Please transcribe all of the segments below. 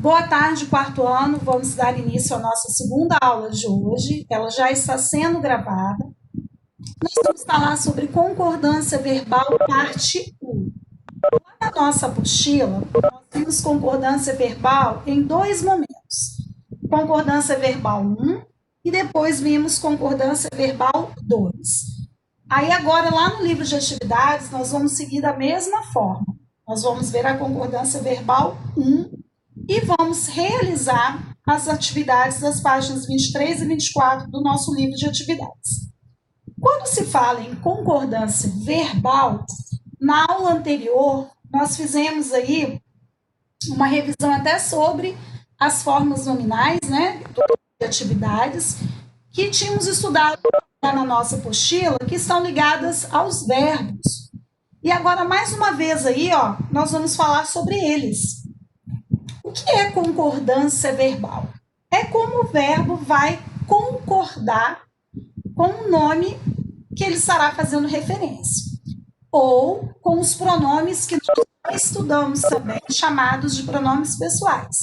Boa tarde, quarto ano. Vamos dar início à nossa segunda aula de hoje. Ela já está sendo gravada. Nós vamos falar sobre concordância verbal, parte 1. Na nossa apostila, nós temos concordância verbal em dois momentos. Concordância verbal 1 e depois vimos concordância verbal 2. Aí agora, lá no livro de atividades, nós vamos seguir da mesma forma. Nós vamos ver a concordância verbal 1 e vamos realizar as atividades das páginas 23 e 24 do nosso livro de atividades. Quando se fala em concordância verbal, na aula anterior, nós fizemos aí uma revisão até sobre as formas nominais, né, de atividades, que tínhamos estudado na nossa apostila, que estão ligadas aos verbos. E agora, mais uma vez aí, ó, nós vamos falar sobre eles. O que é concordância verbal? É como o verbo vai concordar com o nome que ele estará fazendo referência, ou com os pronomes que nós estudamos também, chamados de pronomes pessoais.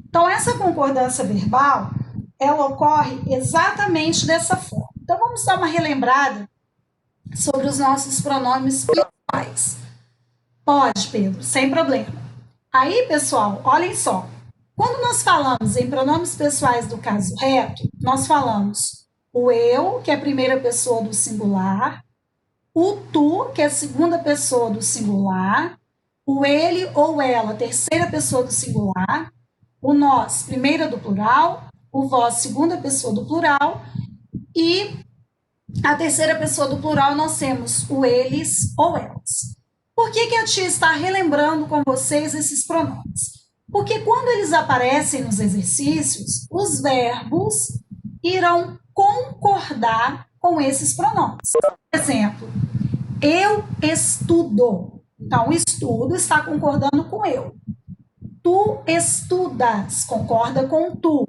Então, essa concordância verbal, ela ocorre exatamente dessa forma. Então, vamos dar uma relembrada sobre os nossos pronomes pessoais. Pode, Pedro, sem problema. Aí, pessoal, olhem só. Quando nós falamos em pronomes pessoais do caso reto, nós falamos o eu, que é a primeira pessoa do singular, o tu, que é a segunda pessoa do singular, o ele ou ela, terceira pessoa do singular, o nós, primeira do plural, o vós, segunda pessoa do plural, e a terceira pessoa do plural nós temos o eles ou elas. Por que a tia está relembrando com vocês esses pronomes? Porque quando eles aparecem nos exercícios, os verbos irão concordar com esses pronomes. Por exemplo, eu estudo. Então, o estudo está concordando com eu. Tu estudas, concorda com tu.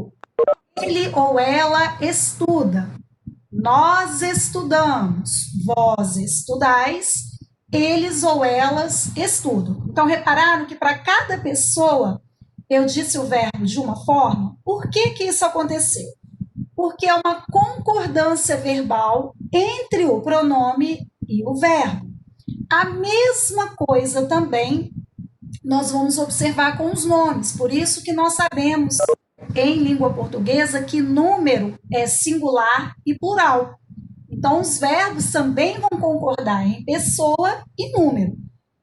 Ele ou ela estuda. Nós estudamos. Vós estudais. Eles ou elas estudam. Então, repararam que para cada pessoa eu disse o verbo de uma forma? Por que isso aconteceu? Porque é uma concordância verbal entre o pronome e o verbo. A mesma coisa também nós vamos observar com os nomes. Por isso que nós sabemos em língua portuguesa que número é singular e plural. Então, os verbos também vão concordar em pessoa e número.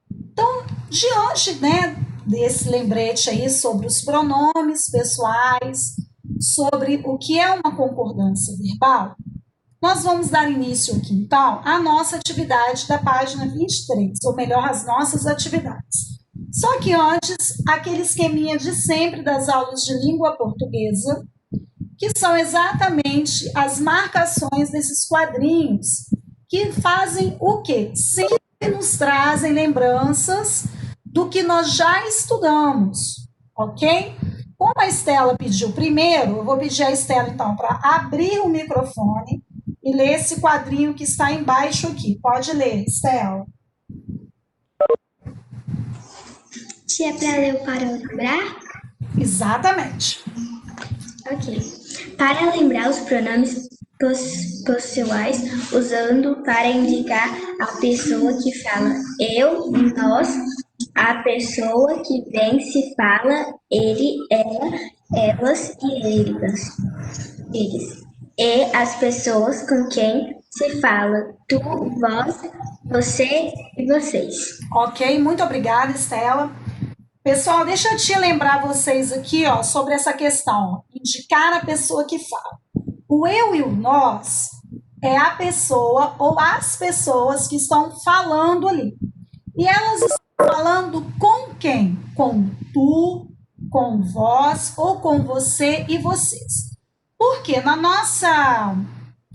Então, diante, né, desse lembrete aí sobre os pronomes pessoais, sobre o que é uma concordância verbal, nós vamos dar início aqui, então, à nossa atividade da página 23, ou melhor, as nossas atividades. Só que antes, aquele esqueminha de sempre das aulas de língua portuguesa, que são exatamente as marcações desses quadrinhos, que fazem o quê? Sempre nos trazem lembranças do que nós já estudamos, ok? Como a Estela pediu primeiro, eu vou pedir a Estela, então, para abrir o microfone e ler esse quadrinho que está embaixo aqui. Pode ler, Estela. Se é para ler para lembrar? Exatamente. Ok. Para lembrar os pronomes pessoais, usando para indicar a pessoa que fala eu, nós, a pessoa que vem se fala ele, ela, elas e eles. E as pessoas com quem se fala tu, vós, você e vocês. Ok, muito obrigada, Estela. Pessoal, deixa eu te lembrar vocês aqui, ó, sobre essa questão, ó, indicar a pessoa que fala. O eu e o nós é a pessoa ou as pessoas que estão falando ali. E elas estão falando com quem? Com tu, com vós ou com você e vocês. Porque na nossa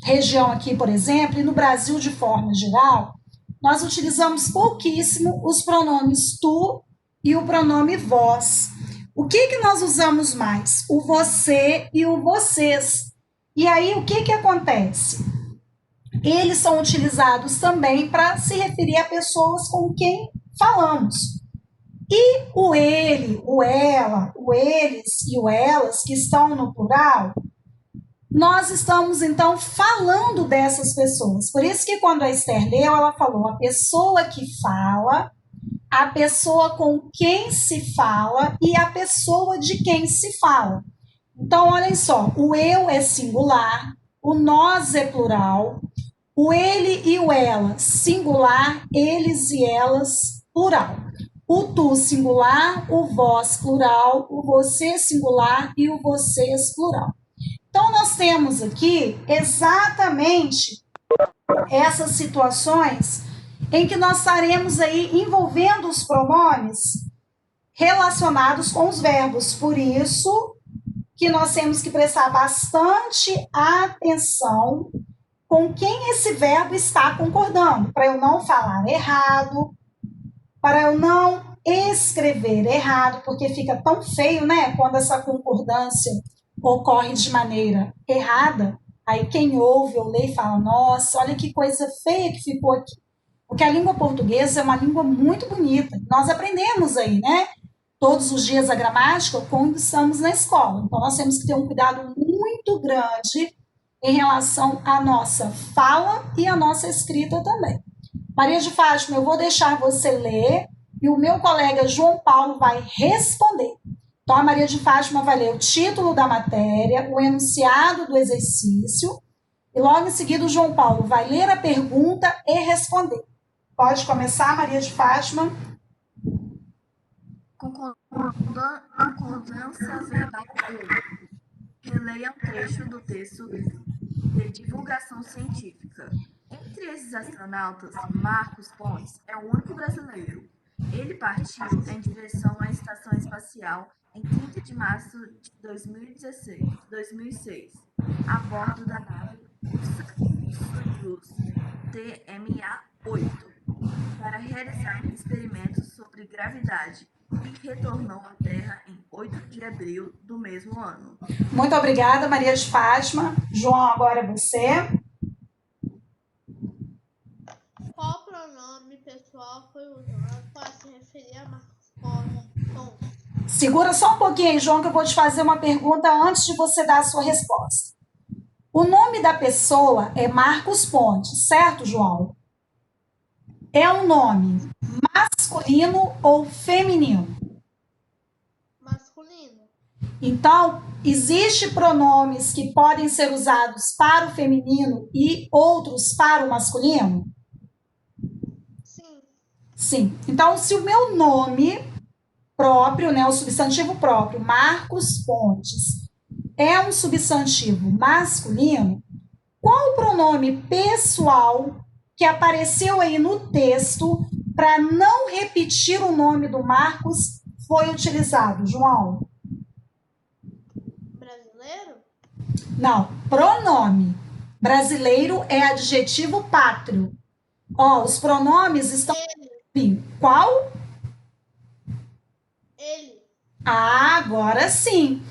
região aqui, por exemplo, e no Brasil de forma geral, nós utilizamos pouquíssimo os pronomes tu e o pronome vós. O que nós usamos mais? O você e o vocês. E aí, o que acontece? Eles são utilizados também para se referir a pessoas com quem falamos. E o ele, o ela, o eles e o elas, que estão no plural, nós estamos, então, falando dessas pessoas. Por isso que quando a Esther leu, ela falou a pessoa que fala, a pessoa com quem se fala e a pessoa de quem se fala. Então, olhem só, o eu é singular, o nós é plural, o ele e o ela singular, eles e elas plural. O tu singular, o vós plural, o você singular e o vocês plural. Então, nós temos aqui exatamente essas situações em que nós estaremos aí envolvendo os pronomes relacionados com os verbos. Por isso que nós temos que prestar bastante atenção com quem esse verbo está concordando, para eu não falar errado, para eu não escrever errado, porque fica tão feio, né, quando essa concordância ocorre de maneira errada. Aí quem ouve ou lê fala, nossa, olha que coisa feia que ficou aqui. Porque a língua portuguesa é uma língua muito bonita. Nós aprendemos aí, né? Todos os dias a gramática quando estamos na escola. Então, nós temos que ter um cuidado muito grande em relação à nossa fala e à nossa escrita também. Maria de Fátima, eu vou deixar você ler e o meu colega João Paulo vai responder. Então, a Maria de Fátima vai ler o título da matéria, o enunciado do exercício, e logo em seguida o João Paulo vai ler a pergunta e responder. Pode começar, Maria de Fátima. Concordância verbal 1. Releia um trecho do texto de divulgação científica. Entre esses astronautas, Marcos Pontes é o único brasileiro. Ele partiu em direção à Estação Espacial em 30 de março de 2006, a bordo da nave Soyuz TMA-8, para realizar experimentos sobre gravidade e retornou à Terra em 8 de abril do mesmo ano. Muito obrigada, Maria de Fátima. João, agora é você. Qual pronome pessoal foi usado para se referir a Marcos Pontes? Segura só um pouquinho aí, João, que eu vou te fazer uma pergunta antes de você dar a sua resposta. O nome da pessoa é Marcos Pontes, certo, João? É um nome masculino ou feminino? Masculino. Então, existem pronomes que podem ser usados para o feminino e outros para o masculino? Sim. Sim. Então, se o meu nome próprio, né, o substantivo próprio, Marcos Pontes, é um substantivo masculino, qual o pronome pessoal que apareceu aí no texto para não repetir o nome do Marcos foi utilizado, João? Brasileiro? Não, pronome. Brasileiro é adjetivo pátrio. Ó, os pronomes estão... Ele. Qual? Ele. Ah, agora sim.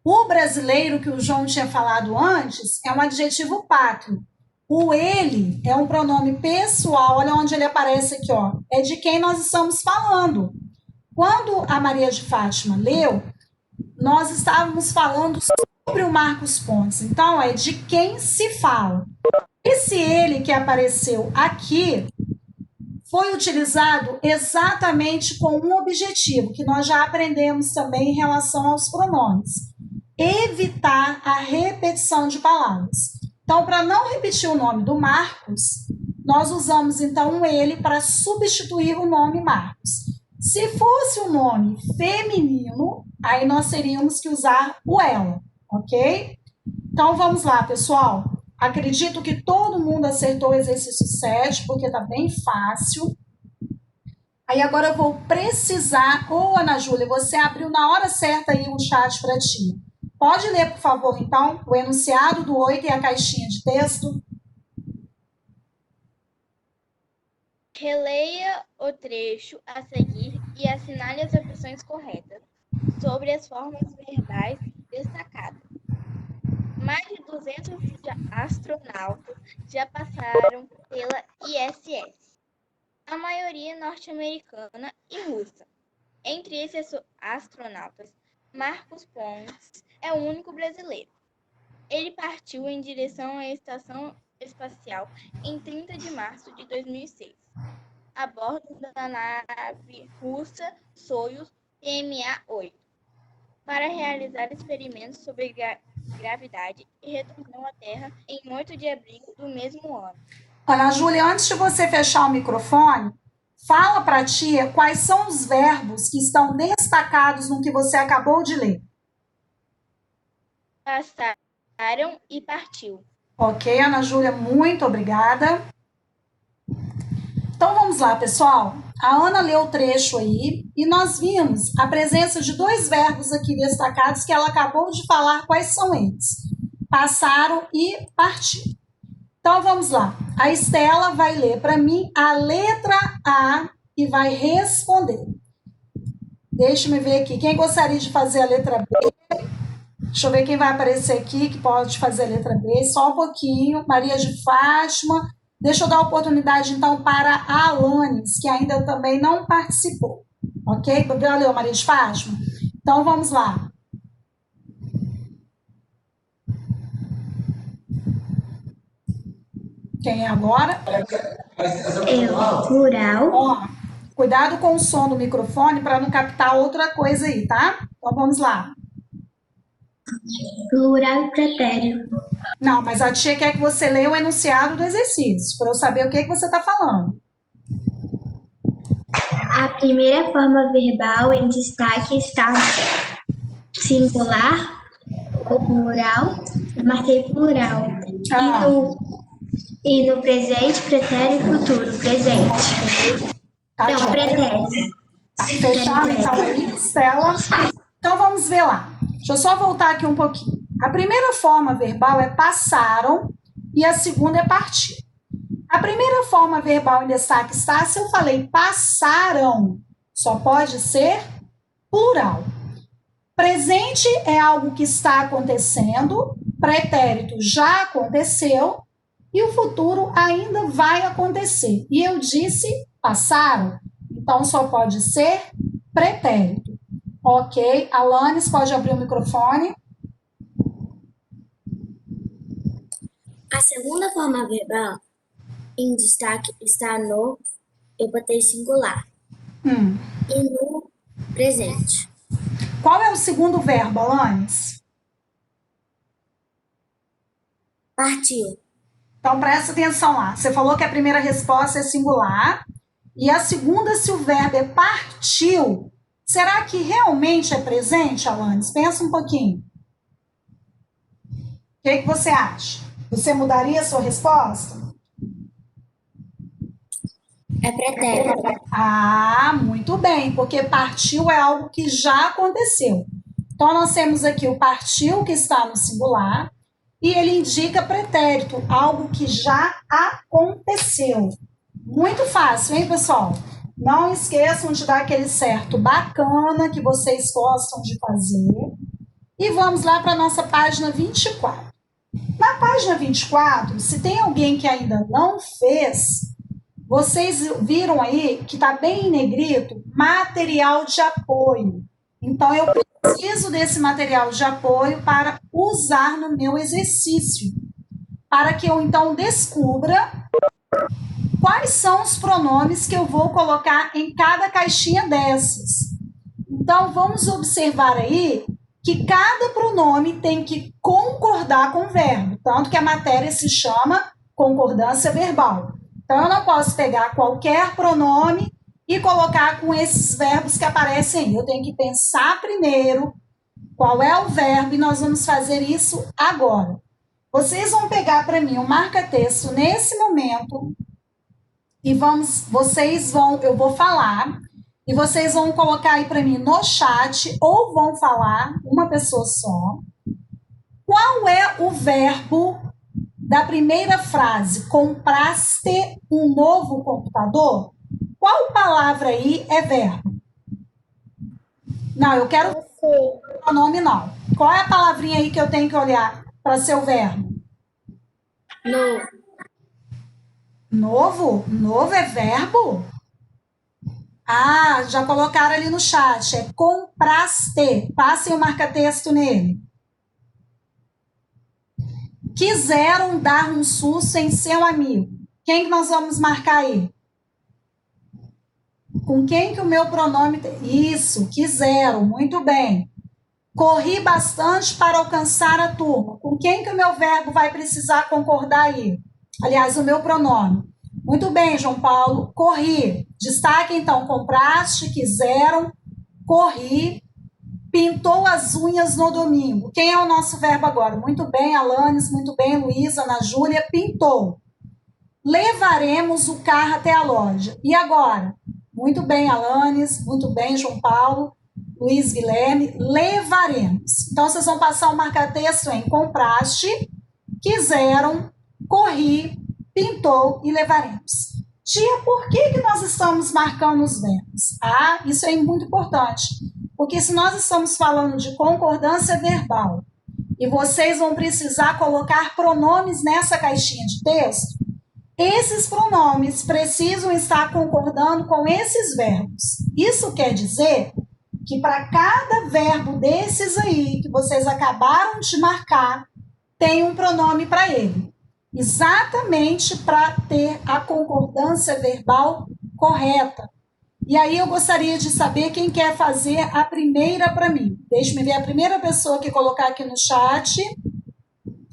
O brasileiro que o João tinha falado antes é um adjetivo pátrio. O ele é um pronome pessoal, olha onde ele aparece aqui, ó. É de quem nós estamos falando. Quando a Maria de Fátima leu, nós estávamos falando sobre o Marcos Pontes. Então, é de quem se fala. Esse ele que apareceu aqui foi utilizado exatamente com um objetivo, que nós já aprendemos também em relação aos pronomes. Evitar a repetição de palavras. Então, para não repetir o nome do Marcos, nós usamos então um ele para substituir o nome Marcos. Se fosse um nome feminino, aí nós teríamos que usar o ela, ok? Então, vamos lá, pessoal. Acredito que todo mundo acertou o exercício 7, porque está bem fácil. Aí agora eu vou precisar... Ô, Ana Júlia, você abriu na hora certa aí o chat para ti. Pode ler, por favor, então, o enunciado do 8 e a caixinha de texto. Releia o trecho a seguir e assinale as opções corretas sobre as formas verbais destacadas. Mais de 200 astronautas já passaram pela ISS, a maioria norte-americana e russa. Entre esses astronautas, Marcos Pontes é o único brasileiro. Ele partiu em direção à Estação Espacial em 30 de março de 2006, a bordo da nave russa Soyuz TMA-8, para realizar experimentos sobre gravidade e retornou à Terra em 8 de abril do mesmo ano. Ana Júlia, antes de você fechar o microfone, fala para a tia quais são os verbos que estão destacados no que você acabou de ler. Passaram e partiu. Ok, Ana Júlia, muito obrigada. Então vamos lá, pessoal. A Ana leu o trecho aí e nós vimos a presença de dois verbos aqui destacados que ela acabou de falar. Quais são eles? Passaram e partiu. Então vamos lá. A Estela vai ler para mim a letra A e vai responder. Deixa-me ver aqui. Quem gostaria de fazer a letra B? Deixa eu ver quem vai aparecer aqui que pode fazer a letra B. Só um pouquinho. Maria de Fátima. Deixa eu dar oportunidade, então, para a Alanis, que ainda também não participou. Ok? Valeu, Maria de Fátima? Então, vamos lá. Quem é agora? Eu, plural. Ó, cuidado com o som do microfone para não captar outra coisa aí, tá? Então, vamos lá. Plural e pretérito. Não, mas a tia quer que você leia o enunciado do exercício, para eu saber o que você está falando. A primeira forma verbal em destaque está singular ou plural. Eu marquei plural. E no presente, pretérito e futuro. Presente. Tá, Não, pretérito. Tá fechado, então, aí, Estela. Então, vamos ver lá. Deixa eu só voltar aqui um pouquinho. A primeira forma verbal é passaram e a segunda é partir. A primeira forma verbal em destaque está, se eu falei passaram, só pode ser plural. Presente é algo que está acontecendo, pretérito já aconteceu e o futuro ainda vai acontecer. E eu disse passaram, então só pode ser pretérito. Ok, Alanis, pode abrir o microfone. A segunda forma verbal em destaque está no, eu botei singular, e no presente. Qual é o segundo verbo, Alanis? Partiu. Então, presta atenção lá. Você falou que a primeira resposta é singular e a segunda, se o verbo é partiu, será que realmente é presente, Alanis? Pensa um pouquinho. O que você acha? Você mudaria a sua resposta? É pretérito. Ah, muito bem, porque partiu é algo que já aconteceu. Então, nós temos aqui o partiu, que está no singular, e ele indica pretérito, algo que já aconteceu. Muito fácil, hein, pessoal? Não esqueçam de dar aquele certo bacana que vocês gostam de fazer. E vamos lá para a nossa página 24. Na página 24, se tem alguém que ainda não fez, vocês viram aí que está bem em negrito, material de apoio. Então, eu preciso desse material de apoio para usar no meu exercício, para que eu, então, descubra quais são os pronomes que eu vou colocar em cada caixinha dessas. Então, vamos observar aí que cada pronome tem que concordar com o verbo, tanto que a matéria se chama concordância verbal. Então, eu não posso pegar qualquer pronome e colocar com esses verbos que aparecem aí. Eu tenho que pensar primeiro qual é o verbo e nós vamos fazer isso agora. Vocês vão pegar para mim um marca-texto nesse momento e eu vou falar e vocês vão colocar aí para mim no chat ou vão falar, uma pessoa só, qual é o verbo da primeira frase, compraste um novo computador? Qual palavra aí é verbo? Não, eu quero o nome não. Qual é a palavrinha aí que eu tenho que olhar para ser o verbo? No. Novo? Novo é verbo? Ah, já colocaram ali no chat. É compraste. Passem o marca-texto nele. Quiseram dar um susto em seu amigo. Quem que nós vamos marcar aí? Com quem que o meu pronome... Isso, quiseram. Muito bem. Corri bastante para alcançar a turma. Com quem que o meu verbo vai precisar concordar aí? Aliás, o meu pronome. Muito bem, João Paulo. Corri. Destaque, então, compraste, quiseram, corri, pintou as unhas no domingo. Quem é o nosso verbo agora? Muito bem, Alanes, muito bem, Luísa, Ana Júlia, pintou. Levaremos o carro até a loja. E agora? Muito bem, Alanes, muito bem, João Paulo, Luiz Guilherme, levaremos. Então, vocês vão passar o marca-texto em compraste, quiseram, corri, pintou e levaremos. Tia, por que nós estamos marcando os verbos? Ah, isso é muito importante. Porque se nós estamos falando de concordância verbal e vocês vão precisar colocar pronomes nessa caixinha de texto, esses pronomes precisam estar concordando com esses verbos. Isso quer dizer que para cada verbo desses aí que vocês acabaram de marcar, tem um pronome para ele. Exatamente para ter a concordância verbal correta. E aí eu gostaria de saber quem quer fazer a primeira para mim. Deixe-me ver a primeira pessoa que colocar aqui no chat.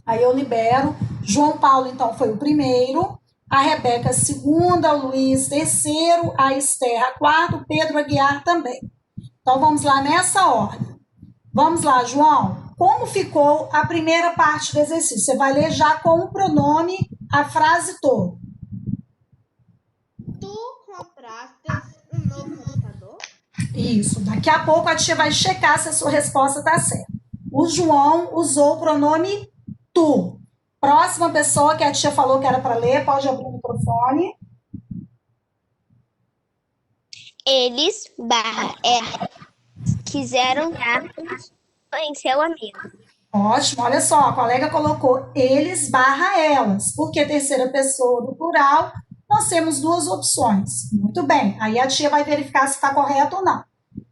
Aí eu libero. João Paulo, então, foi o primeiro. A Rebeca, segunda. O Luiz, terceiro. A Esther, a quarto. O Pedro Aguiar também. Então, vamos lá nessa ordem. Vamos lá, João. Como ficou a primeira parte do exercício? Você vai ler já com o pronome a frase toda. Tu compraste um novo computador? Isso. Daqui a pouco a tia vai checar se a sua resposta está certa. O João usou o pronome tu. Próxima pessoa que a tia falou que era para ler, pode abrir o microfone. Eles, quiseram dar em seu amigo. Ótimo, olha só, a colega colocou eles barra elas, porque terceira pessoa do plural, nós temos duas opções. Muito bem, aí a tia vai verificar se está correto ou não.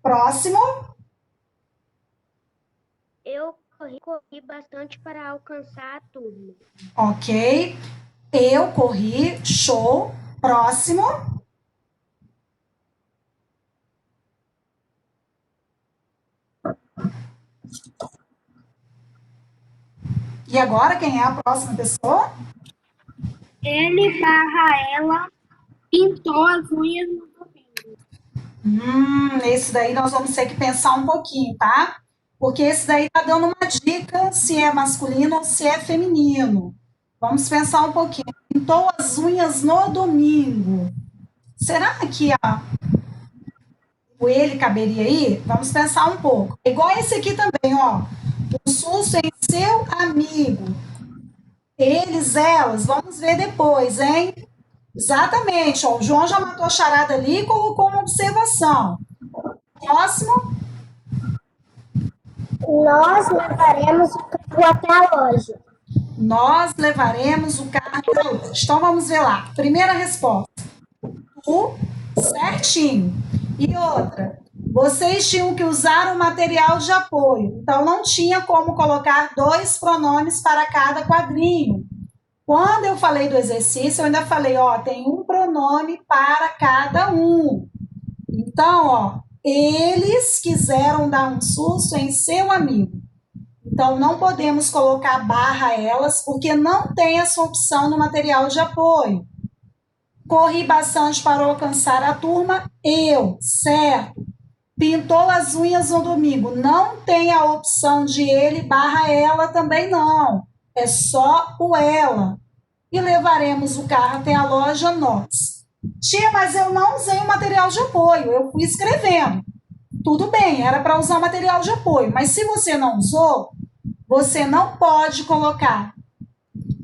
Próximo. Eu corri bastante para alcançar a turma. Ok. Eu corri, show. Próximo. E agora, quem é a próxima pessoa? Ele barra ela pintou as unhas no domingo. Esse daí nós vamos ter que pensar um pouquinho, tá? Porque esse daí tá dando uma dica se é masculino ou se é feminino. Vamos pensar um pouquinho. Pintou as unhas no domingo. Será que o ele caberia aí? Vamos pensar um pouco. Igual esse aqui também, ó. Um susto em seu amigo. Eles, elas, vamos ver depois, hein? Exatamente, ó, o João já matou a charada ali e colocou uma observação. Próximo. Nós levaremos o carro até a loja. Nós levaremos o carro até a loja. Então vamos ver lá. Primeira resposta. Certinho. E outra. Vocês tinham que usar o material de apoio. Então não tinha como colocar dois pronomes para cada quadrinho. Quando eu falei do exercício, eu ainda falei, ó, tem um pronome para cada um. Então, ó, eles quiseram dar um susto em seu amigo. Então, não podemos colocar barra elas, porque não tem essa opção no material de apoio. Corri bastante para alcançar a turma, eu, certo. Pintou as unhas no domingo, não tem a opção de ele barra ela também não. É só o ela. E levaremos o carro até a loja nós. Tia, mas eu não usei o material de apoio, eu fui escrevendo. Tudo bem, era para usar o material de apoio, mas se você não usou, você não pode colocar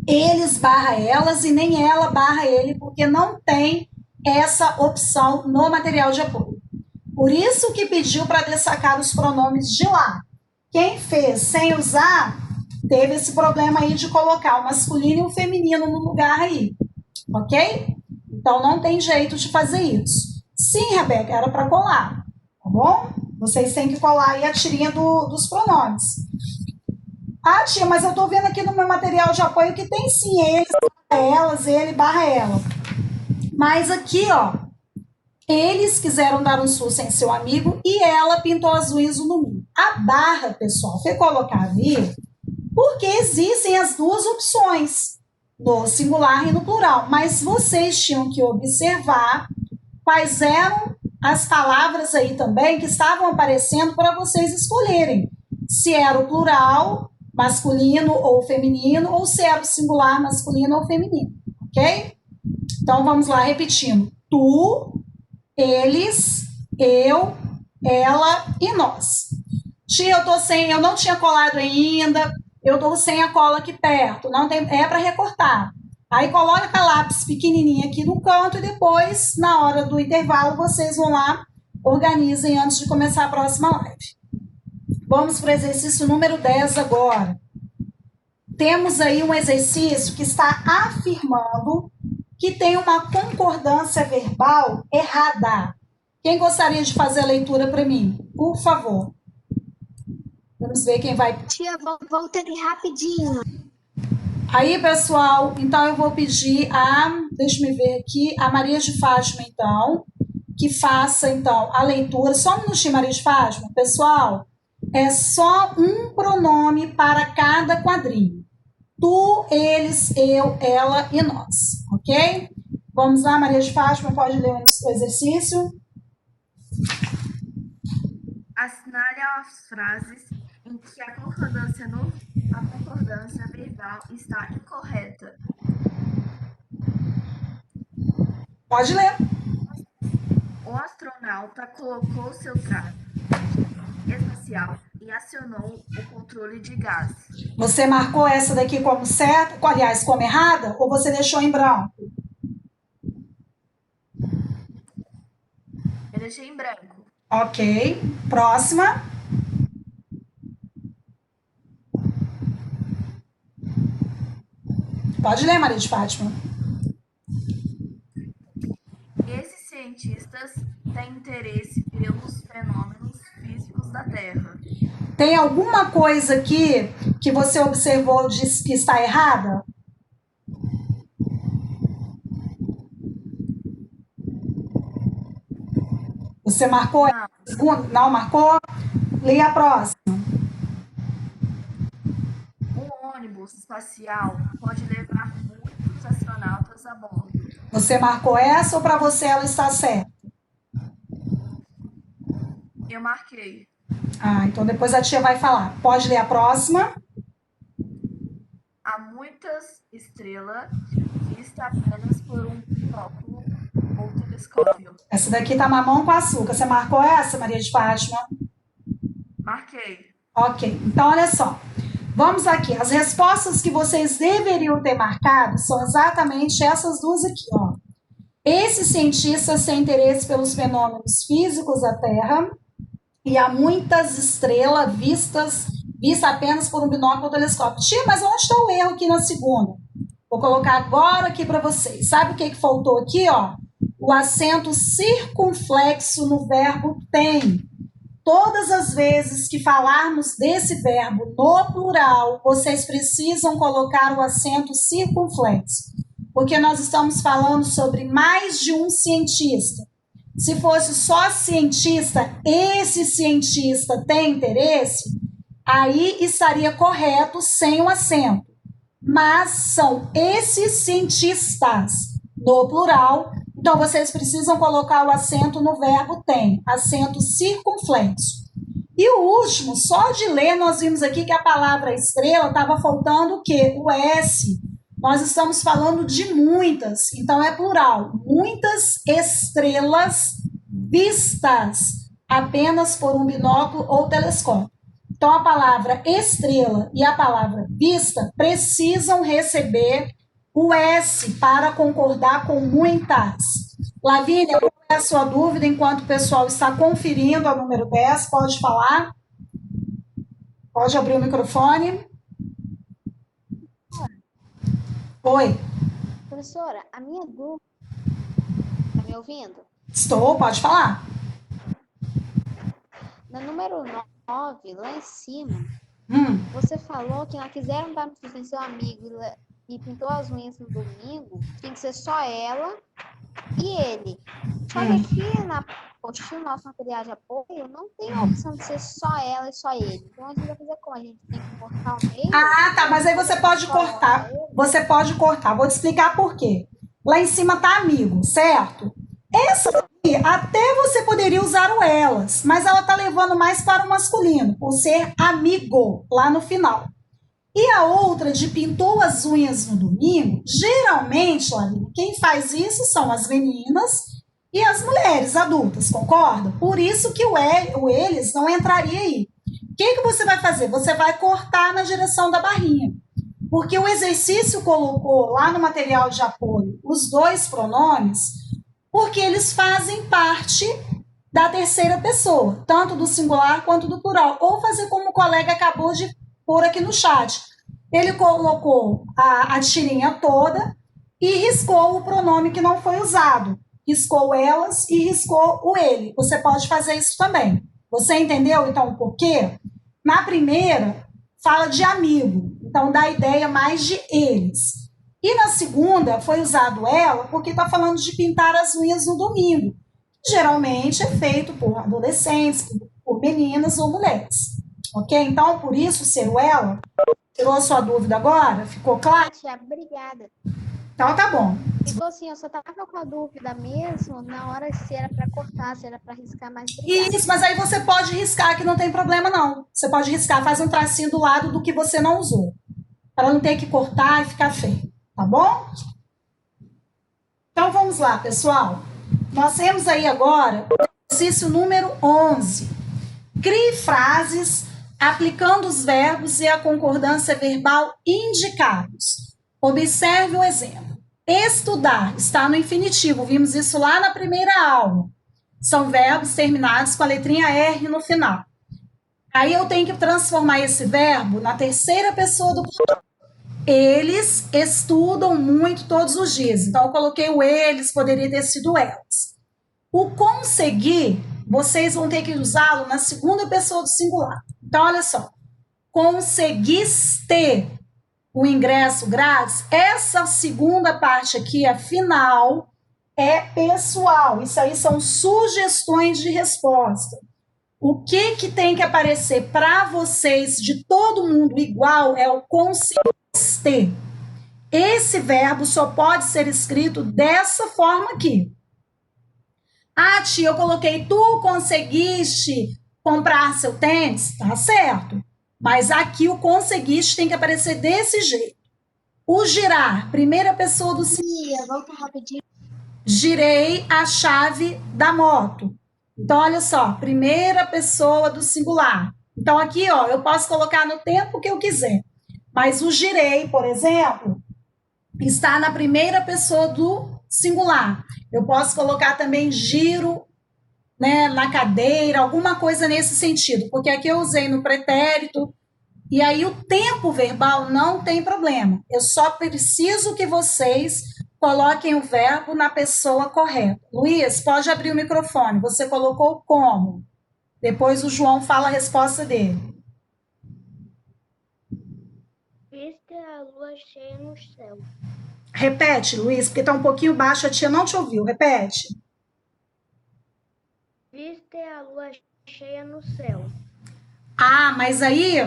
eles barra elas e nem ela barra ele, porque não tem essa opção no material de apoio. Por isso que pediu para destacar os pronomes de lá. Quem fez sem usar, teve esse problema aí de colocar o masculino e o feminino no lugar aí. Ok? Então, não tem jeito de fazer isso. Sim, Rebeca, era para colar, tá bom? Vocês têm que colar aí a tirinha dos pronomes. Ah, tia, mas eu tô vendo aqui no meu material de apoio que tem sim eles, elas, ele, barra ela. Mas aqui, ó, eles quiseram dar um susto em seu amigo e ela pintou as unhas no milho. A barra, pessoal, foi colocada ali porque existem as duas opções, no singular e no plural. Mas vocês tinham que observar quais eram as palavras aí também que estavam aparecendo para vocês escolherem. Se era o plural, masculino ou feminino, ou se era o singular, masculino ou feminino, ok? Então, vamos lá, repetindo. Tu, eles, eu, ela e nós. Tia, eu não tinha colado ainda, eu tô sem a cola aqui perto, não tem, é para recortar. Aí coloca a lápis pequenininha aqui no canto e depois, na hora do intervalo, vocês vão lá, organizem antes de começar a próxima live. Vamos para o exercício número 10 agora. Temos aí um exercício que está afirmando que tem uma concordância verbal errada. Quem gostaria de fazer a leitura para mim? Por favor. Vamos ver quem vai. Tia, volta ali rapidinho. Aí, pessoal, então eu vou pedir deixa eu ver aqui, a Maria de Fátima, então, que faça, então, a leitura. Só um minutinho, Maria de Fátima. Pessoal, é só um pronome para cada quadrinho. Tu, eles, eu, ela e nós, ok? Vamos lá, Maria de Fátima, pode ler o exercício? Assinale as frases em que a concordância verbal está incorreta. Pode ler. O astronauta colocou seu traje espacial e acionou o controle de gás. Você marcou essa daqui como certa, aliás, como errada, ou você deixou em branco? Eu deixei em branco. Ok. Próxima. Pode ler, Maria de Fátima. Esses cientistas têm interesse pelos fenômenos físicos da Terra. Tem alguma coisa aqui que você observou que está errada? Você marcou? Não. Não marcou? Leia a próxima. Um ônibus espacial pode levar muitos astronautas a bordo. Você marcou essa ou para você ela está certa? Eu marquei. Então depois a tia vai falar. Pode ler a próxima. Há muitas estrelas vistas apenas por um binóculo ou telescópio. Essa daqui tá mamão com açúcar. Você marcou essa, Maria de Fátima? Marquei. Ok. Então, olha só. Vamos aqui. As respostas que vocês deveriam ter marcado são exatamente essas duas aqui, ó. Esses cientistas têm interesse pelos fenômenos físicos da Terra e há muitas estrelas vistas apenas por um binóculo ou telescópio. Tia, mas onde está o erro aqui na segunda? Vou colocar agora aqui para vocês. Sabe o que faltou aqui, ó? O acento circunflexo no verbo tem. Todas as vezes que falarmos desse verbo no plural, vocês precisam colocar o acento circunflexo, porque nós estamos falando sobre mais de um cientista. Se fosse só cientista, esse cientista tem interesse, aí estaria correto sem o acento. Mas são esses cientistas no plural, então vocês precisam colocar o acento no verbo tem, acento circunflexo. E o último, só de ler, nós vimos aqui que a palavra estrela estava faltando o quê? O S. Nós estamos falando de muitas, então é plural. Muitas estrelas vistas apenas por um binóculo ou telescópio. Então, a palavra estrela e a palavra vista precisam receber o S para concordar com muitas. Lavínia, qual é a sua dúvida enquanto o pessoal está conferindo a número 10? Pode falar? Pode abrir o microfone. Oi. Professora, a minha dúvida. Tá me ouvindo? Estou, pode falar. Na número 9, lá em cima, Hum, você falou que não quiseram dar notícia em seu amigo e pintou as unhas no domingo, tinha que ser só ela e ele. Só que aqui na apostila, nosso material de apoio, não tem a opção de ser só ela e só ele. Então a gente vai fazer como? A gente tem que cortar o meio? Ah, tá, mas aí você pode Só ela, cortar. só ele? Você pode cortar. Vou te explicar por quê. Lá em cima tá amigo, certo? Essa aqui, até você poderia usar o elas, mas ela tá levando mais para o masculino, por ser amigo lá no final. E a outra de pintou as unhas no domingo, geralmente, olha, quem faz isso são as meninas e as mulheres adultas, concorda? Por isso que o eles não entraria aí. O que você vai fazer? Você vai cortar na direção da barrinha. Porque o exercício colocou lá no material de apoio os dois pronomes, porque eles fazem parte da terceira pessoa, tanto do singular quanto do plural. Ou fazer como o colega acabou de pôr aqui no chat. Ele colocou a tirinha toda e riscou o pronome que não foi usado. Riscou elas e riscou o ele. Você pode fazer isso também. Você entendeu, então, o porquê? Na primeira, fala de amigo. Então, dá a ideia mais de eles. E na segunda, foi usado ela porque está falando de pintar as unhas no domingo. Geralmente é feito por adolescentes, por meninas ou mulheres. Ok? Então, por isso, ser o ela. Tirou a sua dúvida agora? Ficou claro? Tia, obrigada. Então, tá bom. Ficou assim, eu só tava com a dúvida mesmo na hora se era para cortar, se era para riscar, mas obrigada. Isso, mas aí você pode riscar, que não tem problema, não. Você pode riscar, faz um tracinho do lado do que você não usou. Para não ter que cortar e ficar feio. Tá bom? Então, vamos lá, pessoal. Nós temos aí agora o exercício número 11. Crie frases aplicando os verbos e a concordância verbal indicados. Observe o exemplo. Estudar está no infinitivo, vimos isso lá na primeira aula. São verbos terminados com a letrinha R no final. Aí eu tenho que transformar esse verbo na terceira pessoa do plural. Eles estudam muito todos os dias. Então eu coloquei o eles, poderia ter sido elas. O conseguir, vocês vão ter que usá-lo na segunda pessoa do singular. Então, olha só. Conseguiste o ingresso grátis? Essa segunda parte aqui, a final, é pessoal. Isso aí são sugestões de resposta. O que tem que aparecer para vocês, de todo mundo igual, é o conseguiste. Esse verbo só pode ser escrito dessa forma aqui. Ah, tia, eu coloquei, tu conseguiste comprar seu tênis? Tá certo. Mas aqui o conseguiste tem que aparecer desse jeito. O girar, primeira pessoa do singular. Tia, volta rapidinho. Girei a chave da moto. Então, olha só, primeira pessoa do singular. Então, aqui, ó, eu posso colocar no tempo que eu quiser. Mas o girei, por exemplo, está na primeira pessoa do singular. Eu posso colocar também giro, né, na cadeira, alguma coisa nesse sentido, porque aqui eu usei no pretérito, e aí o tempo verbal não tem problema. Eu só preciso que vocês coloquem o verbo na pessoa correta. Luiz, pode abrir o microfone. Você colocou como? Depois o João fala a resposta dele. Viste a lua cheia no céu. Repete, Luiz, porque está um pouquinho baixo, a tia não te ouviu. Repete. Viste a lua cheia no céu. Ah, mas aí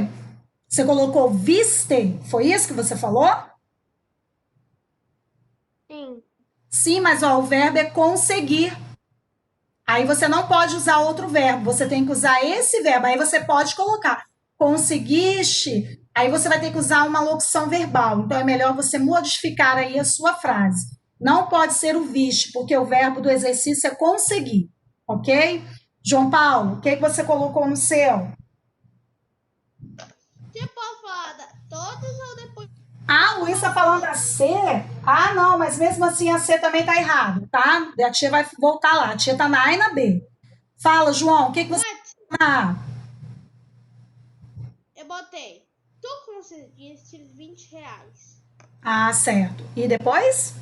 você colocou viste? Foi isso que você falou? Sim. Sim, mas ó, o verbo é conseguir. Aí você não pode usar outro verbo, você tem que usar esse verbo. Aí você pode colocar conseguiste, aí você vai ter que usar uma locução verbal. Então é melhor você modificar aí a sua frase. Não pode ser o viste, porque o verbo do exercício é conseguir, ok? João Paulo, o que você colocou no seu? Você pode falar todos ou depois? Ah, o Luiz está falando a C? Ah, não, mas mesmo assim a C também está errado, tá? A tia vai voltar lá. A tia está na A e na B. Fala, João, o que você... Ah, Eu botei. Tu conseguiste R$20. ah, certo. E depois?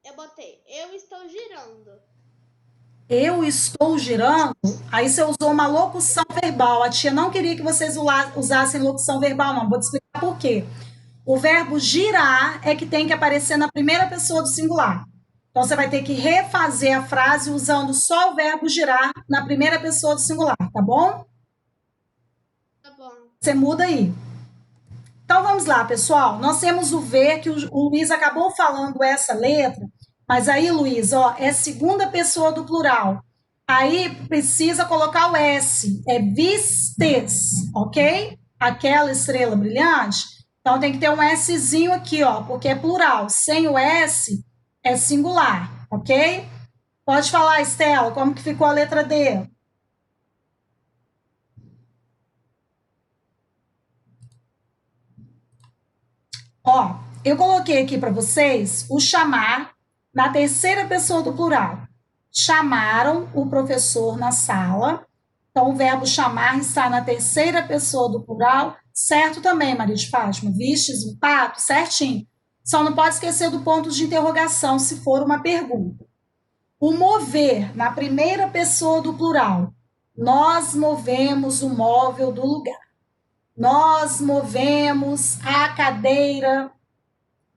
Eu botei. coloquei, eu estou girando. Eu estou girando. Aí você usou uma locução verbal. A tia não queria que vocês usassem locução verbal, não. Vou te explicar por quê. O verbo girar é que tem que aparecer na primeira pessoa do singular. Então, você vai ter que refazer a frase usando só o verbo girar na primeira pessoa do singular, tá bom? Tá bom. Você muda aí. Então, vamos lá, pessoal. Nós temos o V, que o Luiz acabou falando essa letra, mas aí, Luiz, ó, é segunda pessoa do plural. Aí, precisa colocar o S. É vistes, ok? Aquela estrela brilhante. Então, tem que ter um Szinho aqui, ó, porque é plural. Sem o S, é singular, ok? Pode falar, Estela, como que ficou a letra D? Ó, eu coloquei aqui para vocês o chamar na terceira pessoa do plural. Chamaram o professor na sala. Então, o verbo chamar está na terceira pessoa do plural. Certo também, Maria de Fátima? Vistes um pato? Certinho. Só não pode esquecer do ponto de interrogação, se for uma pergunta. O mover, na primeira pessoa do plural. Nós movemos o móvel do lugar. Nós movemos a cadeira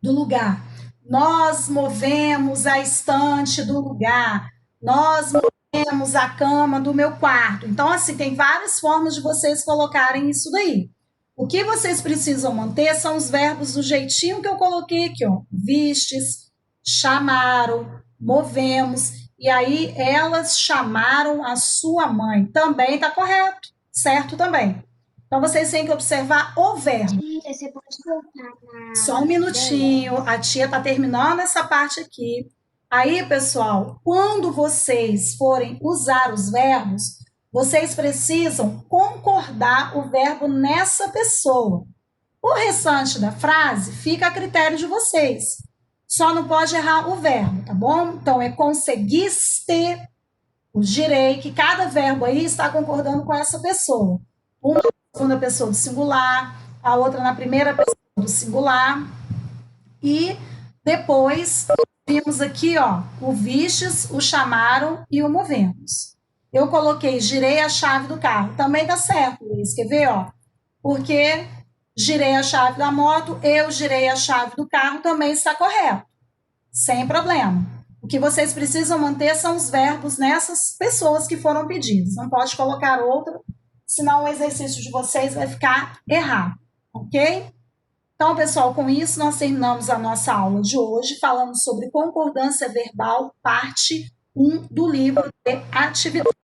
do lugar. Nós movemos a estante do lugar. Nós movemos a cama do meu quarto. Então, assim, tem várias formas de vocês colocarem isso daí. O que vocês precisam manter são os verbos do jeitinho que eu coloquei aqui, ó. Vistes, chamaram, movemos. E aí, elas chamaram a sua mãe. Também está correto, certo também. Então, vocês têm que observar o verbo. Tia, você pode colocar Só um minutinho, a tia está terminando essa parte aqui. Aí, pessoal, quando vocês forem usar os verbos, vocês precisam concordar o verbo nessa pessoa. O restante da frase fica a critério de vocês. Só não pode errar o verbo, tá bom? Então, é conseguiste, o girei, que cada verbo aí está concordando com essa pessoa. Uma na segunda pessoa do singular, a outra na primeira pessoa do singular. E depois, vimos aqui, ó, o vistes, o chamaram e o movemos. Eu coloquei, girei a chave do carro. Também tá certo, Luiz. Quer ver, ó? Porque girei a chave da moto, eu girei a chave do carro, também está correto. Sem problema. O que vocês precisam manter são os verbos nessas pessoas que foram pedidas. Não pode colocar outra, senão o exercício de vocês vai ficar errado, ok? Então, pessoal, com isso nós terminamos a nossa aula de hoje, falando sobre concordância verbal, parte 1 do livro de atividades.